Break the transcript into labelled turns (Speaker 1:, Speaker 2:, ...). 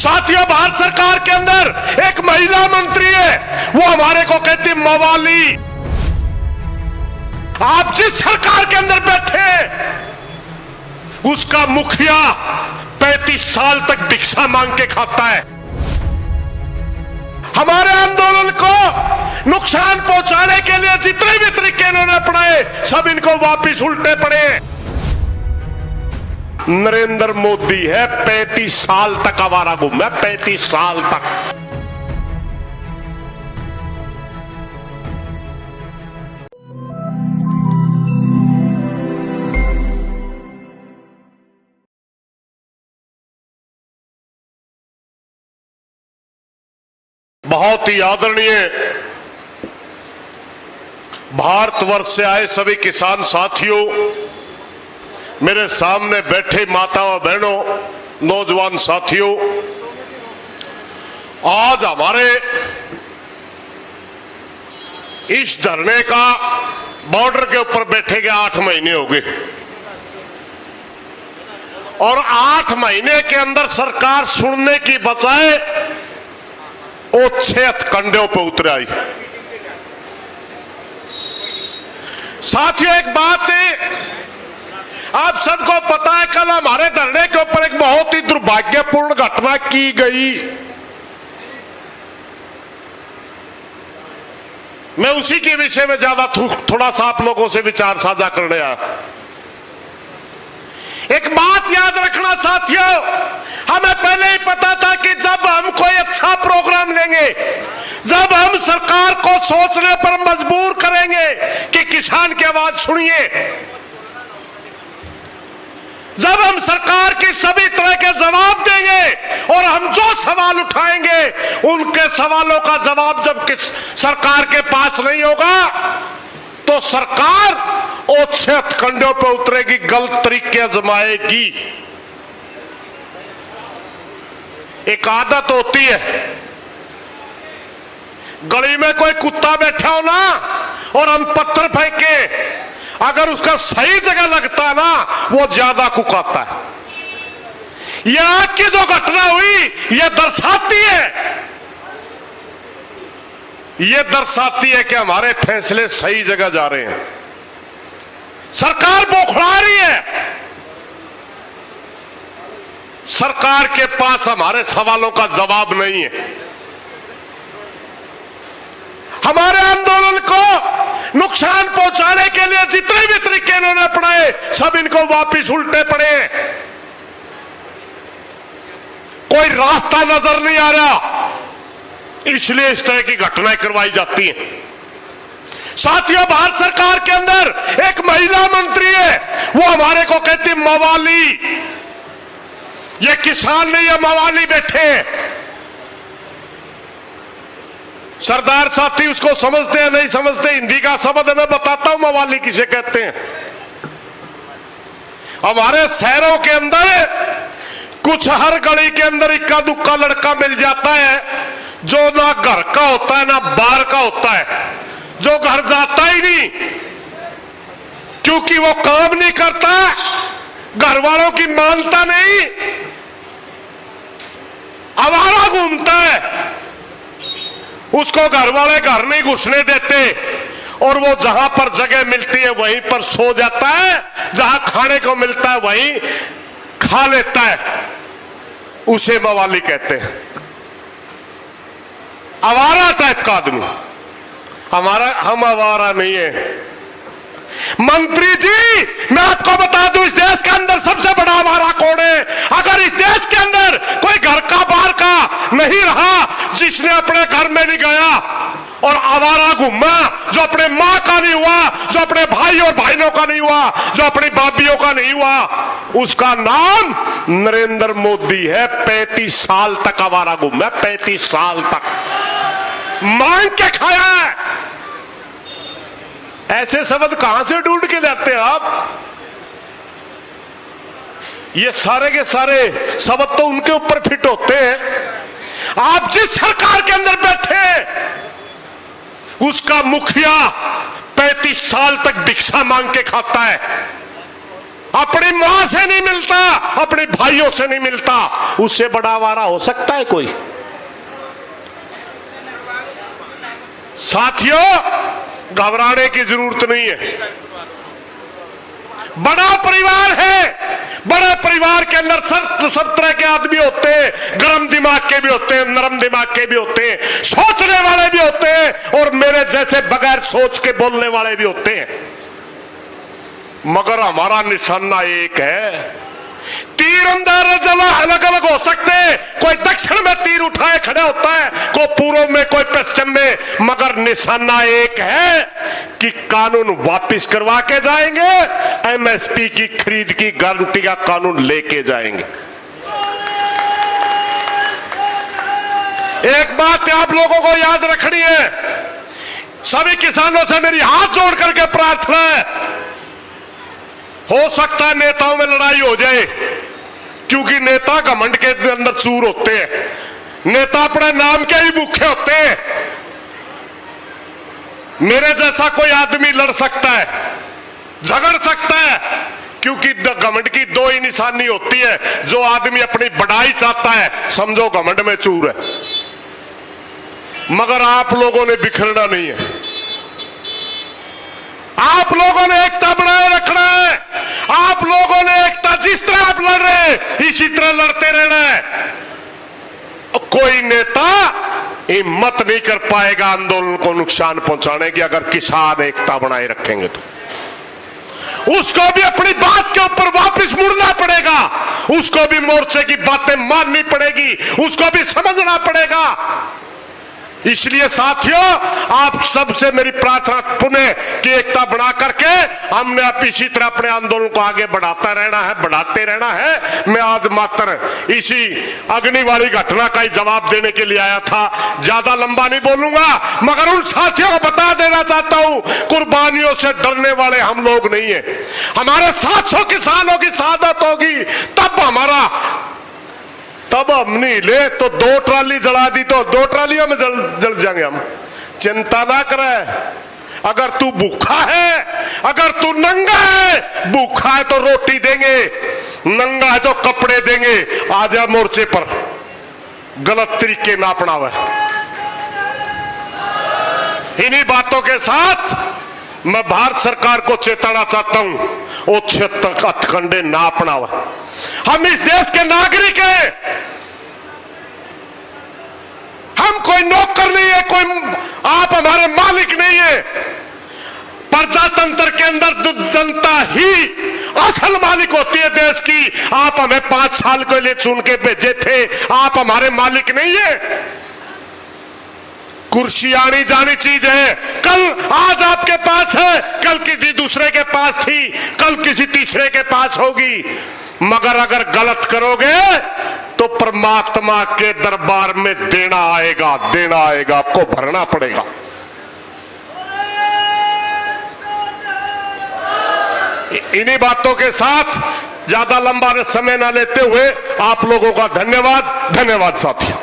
Speaker 1: साथियों, भारत सरकार के अंदर एक महिला मंत्री है, वो हमारे को कहती मवाली। आप जिस सरकार के अंदर बैठे, उसका मुखिया 35 साल तक भिक्षा मांग के खाता है। हमारे आंदोलन को नुकसान पहुंचाने के लिए जितने भी तरीके इन्होंने अपनाए, सब इनको वापिस उल्टे पड़े। नरेंद्र मोदी है 35 साल तक आवारा घूमा, 35 साल तक। बहुत ही आदरणीय भारतवर्ष से आए सभी किसान साथियों, मेरे सामने बैठे माता और बहनों, नौजवान साथियों, आज हमारे इस धरने का बॉर्डर के ऊपर बैठे गए 8 महीने हो गए और 8 महीने के अंदर सरकार सुनने की बजाय वो 6 कंडों पर उतर आई। साथियों, एक बात है, आप सबको पता है, कल हमारे धरने के ऊपर एक बहुत ही दुर्भाग्यपूर्ण घटना की गई। मैं उसी के विषय में ज्यादा थोड़ा सा आप लोगों से विचार साझा करने आया। एक बात याद रखना साथियों, हमें पहले ही पता था कि जब हम कोई अच्छा प्रोग्राम लेंगे, जब हम सरकार को सोचने पर मजबूर करेंगे कि किसान की आवाज सुनिए, जब हम सरकार के सभी तरह के जवाब देंगे और हम जो सवाल उठाएंगे, उनके सवालों का जवाब जब सरकार के पास नहीं होगा, तो सरकार औच्छत कंडों पर उतरेगी, गलत तरीके आजमाएगी। एक आदत होती है, गली में कोई कुत्ता बैठा हो ना और हम पत्थर फेंके, अगर उसका सही जगह लगता है ना, वो ज्यादा कुकाता है। यहां की जो घटना हुई, यह दर्शाती है कि हमारे फैसले सही जगह जा रहे हैं। सरकार बौखला रही है, सरकार के पास हमारे सवालों का जवाब नहीं है। हमारे आंदोलन को नुकसान पहुंचाने के लिए जितने भी तरीके इन्होंने अपनाए, सब इनको वापिस उल्टे पड़े। कोई रास्ता नजर नहीं आ रहा, इसलिए इस तरह की घटनाएं करवाई जाती हैं। साथियों, भारत सरकार के अंदर एक महिला मंत्री है, वो हमारे को कहती मवाली। ये किसान नहीं, ये मवाली बैठे। सरदार साथी उसको समझते हैं नहीं समझते, हिंदी का शब्द मैं बताता हूं मवाली किसे कहते हैं। हमारे शहरों के अंदर कुछ हर गली के अंदर इक्का दुक्का लड़का मिल जाता है, जो ना घर का होता है ना बाहर का होता है, जो घर जाता ही नहीं, क्योंकि वो काम नहीं करता, घर वालों की मानता नहीं, आवारा घूमता है, उसको घर वाले घर नहीं घुसने देते और वो जहां पर जगह मिलती है वहीं पर सो जाता है, जहां खाने को मिलता है वहीं खा लेता है, उसे मवाली कहते हैं। आवारा टाइप का आदमी। हम आवारा नहीं है। मंत्री जी, मैं आपको बता दूं, इस देश के अंदर सबसे बड़ा आवारा कौन है? अगर इस देश के अंदर कोई घर का बाहर का नहीं रहा, जिसने अपने घर में नहीं गया और आवारा घूमा, जो अपने मां का नहीं हुआ, जो अपने भाई और बहनों का नहीं हुआ, जो अपनी भाभियों का नहीं हुआ, उसका नाम नरेंद्र मोदी है। 35 साल तक आवारा घूमा, 35 साल तक मांग के खाया है। ऐसे शब्द कहां से ढूंढ के लाते हैं आप? ये सारे के सारे शब्द तो उनके ऊपर फिट होते हैं। आप जिस सरकार के अंदर बैठे, उसका मुखिया 35 साल तक भिक्षा मांग के खाता है। अपनी मां से नहीं मिलता, अपने भाइयों से नहीं मिलता, उससे बड़ा आवारा हो सकता है कोई? साथियों, घबराने की जरूरत नहीं है। बड़ा परिवार है, बड़े परिवार के अंदर सब तरह के आदमी होते हैं, गर्म दिमाग के भी होते हैं, नरम दिमाग के भी होते हैं, सोचने वाले भी होते हैं और मेरे जैसे बगैर सोच के बोलने वाले भी होते हैं। मगर हमारा निशाना एक है। तीर अंदाज अलग अलग हो सकते हैं, कोई दक्षिण में तीर उठाए खड़े होता है, कोई पूर्व में, कोई पश्चिम में, मगर निशाना एक है कि कानून वापस करवा के जाएंगे, एमएसपी की खरीद की गारंटी का कानून लेके जाएंगे। एक बात आप लोगों को याद रखनी है, सभी किसानों से मेरी हाथ जोड़ करके प्रार्थना है, हो सकता है नेताओं में लड़ाई हो जाए, क्योंकि नेता घमंड के अंदर चूर होते हैं, नेता अपने नाम के ही भूखे होते हैं। मेरे जैसा कोई आदमी लड़ सकता है, झगड़ सकता है, क्योंकि घमंड की दो ही निशानी होती है। जो आदमी अपनी बढ़ाई चाहता है, समझो घमंड में चूर है। मगर आप लोगों ने बिखरना नहीं है, आप लोगों ने एकता बनाए रखना है। आप लोगों ने एकता, जिस तरह आप लड़ रहे हैं इसी तरह लड़ते रहना है। कोई नेता हिम्मत नहीं कर पाएगा आंदोलन को नुकसान पहुंचाने की, अगर किसान एकता बनाए रखेंगे तो। उसको भी अपनी बात के ऊपर वापस मुड़ना पड़ेगा, उसको भी मोर्चे की बातें माननी पड़ेगी, उसको भी समझना पड़ेगा। इसलिए साथियों, आप सबसे मेरी प्रार्थना पुनः कि एकता बना करके हमने आप इसी तरह अपने आंदोलन को आगे बढ़ाता रहना है, बढ़ाते रहना है। मैं आज मात्र इसी अग्नि वाली घटना का ही जवाब देने के लिए आया था, ज्यादा लंबा नहीं बोलूंगा, मगर उन साथियों को बता देना चाहता हूं, कुर्बानियों से डरने वाले हम लोग नहीं है। हमारे 700 किसानों की शहादत होगी तब हम नहीं ले तो 2 ट्राली जला दी तो 2 ट्रालियों में जल जाएंगे हम। चिंता ना करे। अगर तू भूखा है, अगर तू नंगा है, भूखा है तो रोटी देंगे, नंगा है तो कपड़े देंगे। आजा मोर्चे पर, गलत तरीके ना अपनावे। इन्हीं बातों के साथ मैं भारत सरकार को चेताना चाहता हूं, वो क्षेत्र हथकंडे ना अपनावा। हम इस देश के नागरिक हैं, हम कोई नौकर नहीं है, कोई आप हमारे मालिक नहीं है। प्रजातंत्र के अंदर जनता ही असल मालिक होती है देश की। आप हमें 5 साल के लिए चुन के भेजे थे, आप हमारे मालिक नहीं है। कुर्सी आनी जानी चीज है, कल आज आपके पास है, कल किसी दूसरे के पास थी, कल किसी तीसरे के पास होगी। मगर अगर गलत करोगे तो परमात्मा के दरबार में देना आएगा, आपको भरना पड़ेगा। इन्हीं बातों के साथ ज्यादा लंबा समय ना लेते हुए आप लोगों का धन्यवाद साथियों।